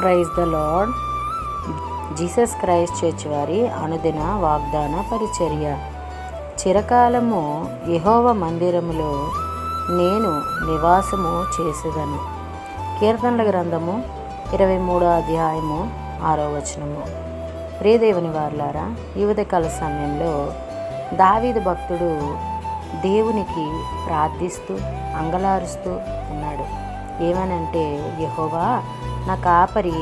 Praise the lord. Jesus Christ church వారి అనుదిన వాగ్దాన పరిచర్య. చిరకాలము యెహోవా మందిరములో నేను నివాసము చేసేదను. కీర్తనల గ్రంథము 23వ అధ్యాయము 6వ వచనము. ప్రియదేవుని వారలారా, ఈ ఉదయకాల సమయంలో దావీదు భక్తుడు దేవునికి ప్రార్థిస్తూ అంగలారుస్తూ ఉన్నాడు. ఏమనంటే, యెహోవా నా కాపరి,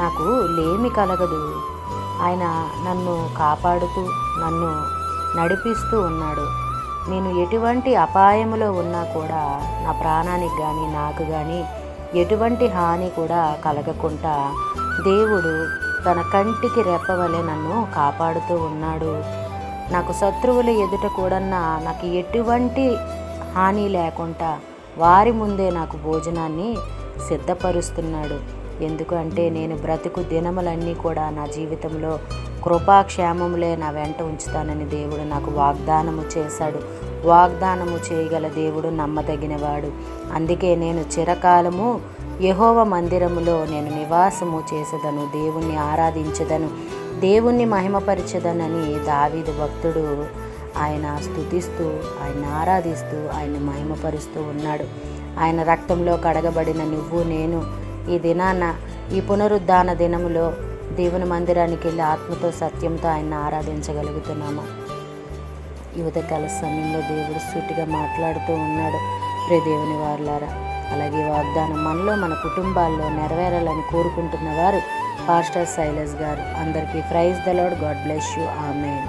నాకు లేమి కలగదు. ఆయన నన్ను కాపాడుతూ నన్ను నడిపిస్తూ ఉన్నాడు. నేను ఎటువంటి అపాయములో ఉన్నా కూడా నా ప్రాణానికి కానీ నాకు కానీ ఎటువంటి హాని కూడా కలగకుండా దేవుడు తన కంటికి రెప్పవలె నన్ను కాపాడుతూ ఉన్నాడు. నాకు శత్రువుల ఎదుట కూడా నాకు ఎటువంటి హాని లేకుండా వారి ముందే నాకు భోజనాన్ని సిద్ధపరుస్తున్నాడు. ఎందుకు అంటే, నేను బ్రతుకు దినములన్నీ కూడా నా జీవితంలో కృపాక్షేమములే నా వెంట ఉంచుతానని దేవుడు నాకు వాగ్దానము చేశాడు. వాగ్దానము చేయగల దేవుడు నమ్మదగినవాడు. అందుకే నేను చిరకాలము యెహోవా మందిరములో నేను నివాసము చేసేదను, దేవుణ్ణి ఆరాధించదను, దేవుణ్ణి మహిమపరచదనని దావీదు భక్తుడు ఆయన స్తుతిస్తూ, ఆయన ఆరాధిస్తూ, ఆయన్ని మహిమపరుస్తూ ఉన్నాడు. ఆయన రక్తంలో కడగబడిన నువ్వు నేను ఈ దినాన, ఈ పునరుద్ధాన దినములో దేవుని మందిరానికి వెళ్ళి ఆత్మతో సత్యంతో ఆయన ఆరాధించగలుగుతున్నాము. ఈ ఉదయకాల సమయంలో దేవుడు సూటిగా మాట్లాడుతూ ఉన్నాడు. ప్రియ దేవుని వారలారా, అలాగే వాగ్దానం మనలో మన కుటుంబాల్లో నెరవేరాలని కోరుకుంటున్న వారు పాస్టర్ సైలస్ గారు. అందరికీ praise the lord. God bless you. Amen.